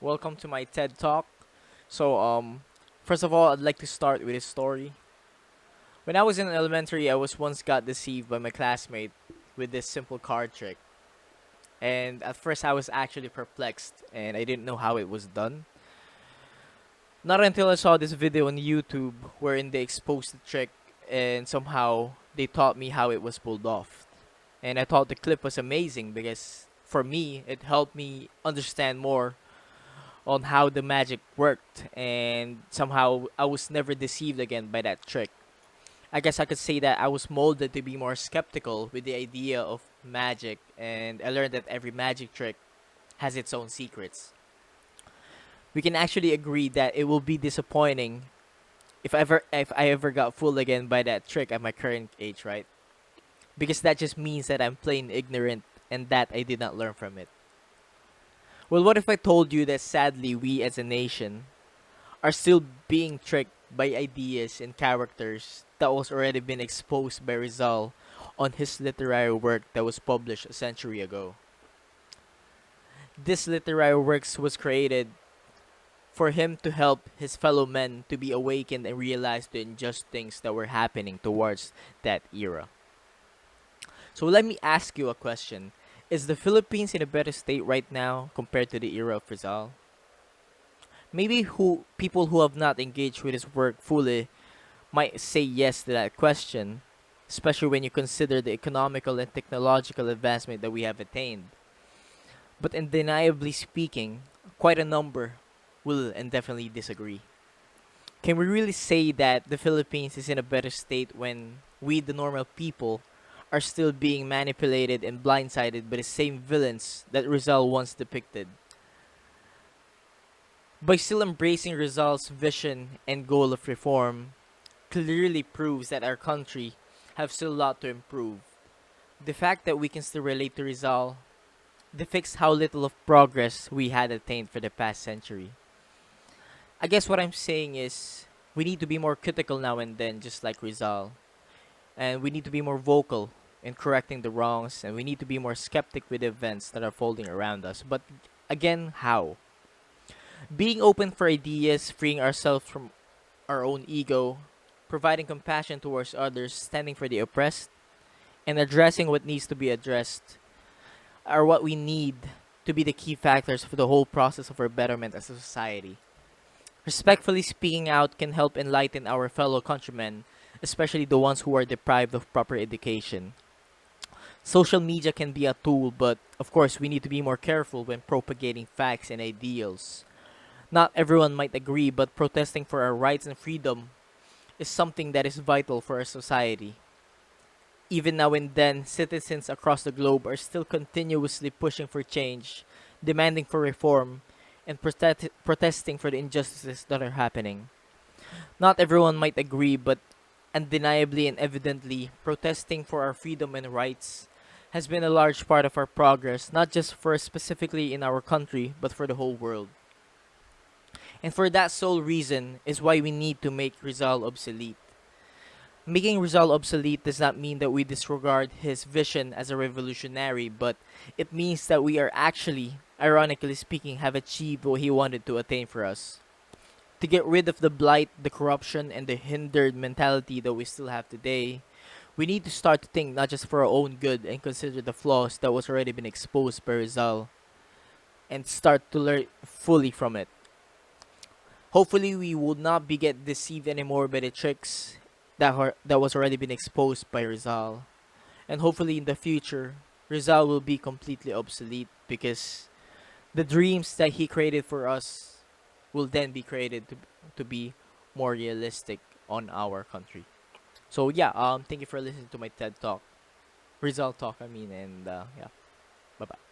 Welcome to my TED Talk. First of all, I'd like to start with a story. When I was in elementary, I was once got deceived by my classmate with this simple card trick. And at first, I was actually perplexed and I didn't know how it was done. Not until I saw this video on YouTube wherein they exposed the trick and somehow they taught me how it was pulled off. And I thought the clip was amazing because for me, it helped me understand more on how the magic worked, and somehow I was never deceived again by that trick. I guess I could say that I was molded to be more skeptical with the idea of magic, and I learned that every magic trick has its own secrets. We can actually agree that it will be disappointing if I ever got fooled again by that trick at my current age, right? Because that just means that I'm plain ignorant and that I did not learn from it. Well, what if I told you that sadly we as a nation are still being tricked by ideas and characters that was already been exposed by Rizal on his literary work that was published a century ago. This literary works was created for him to help his fellow men to be awakened and realize the unjust things that were happening towards that era. So let me ask you a question. Is the Philippines in a better state right now compared to the era of Rizal? Maybe who people who have not engaged with his work fully might say yes to that question, especially when you consider the economical and technological advancement that we have attained. But undeniably speaking, quite a number will and definitely disagree. Can we really say that the Philippines is in a better state when we, the normal people, are still being manipulated and blindsided by the same villains that Rizal once depicted? By still embracing Rizal's vision and goal of reform, clearly proves that our country have still a lot to improve. The fact that we can still relate to Rizal depicts how little of progress we had attained for the past century. I guess what I'm saying is we need to be more critical now and then, just like Rizal, and we need to be more vocal in correcting the wrongs, and we need to be more skeptic with events that are folding around us. But again, how? Being open for ideas, freeing ourselves from our own ego, providing compassion towards others, standing for the oppressed, and addressing what needs to be addressed are what we need to be the key factors for the whole process of our betterment as a society. Respectfully speaking out can help enlighten our fellow countrymen, especially the ones who are deprived of proper education. Social media can be a tool, but of course, we need to be more careful when propagating facts and ideals. Not everyone might agree, but protesting for our rights and freedom is something that is vital for our society. Even now and then, citizens across the globe are still continuously pushing for change, demanding for reform, and protesting for the injustices that are happening. Not everyone might agree, but undeniably and evidently, protesting for our freedom and rights has been a large part of our progress, not just for specifically in our country, but for the whole world. And for that sole reason is why we need to make Rizal obsolete. Making Rizal obsolete does not mean that we disregard his vision as a revolutionary, but it means that we are actually, ironically speaking, have achieved what he wanted to attain for us. To get rid of the blight, the corruption, and the hindered mentality that we still have today, we need to start to think not just for our own good and consider the flaws that was already been exposed by Rizal and start to learn fully from it. Hopefully, we will not be get deceived anymore by the tricks that was already been exposed by Rizal. And hopefully in the future, Rizal will be completely obsolete because the dreams that he created for us will then be created to be more realistic on our country. So yeah, thank you for listening to my TED Talk. Rizal Talk, I mean, and yeah, bye bye.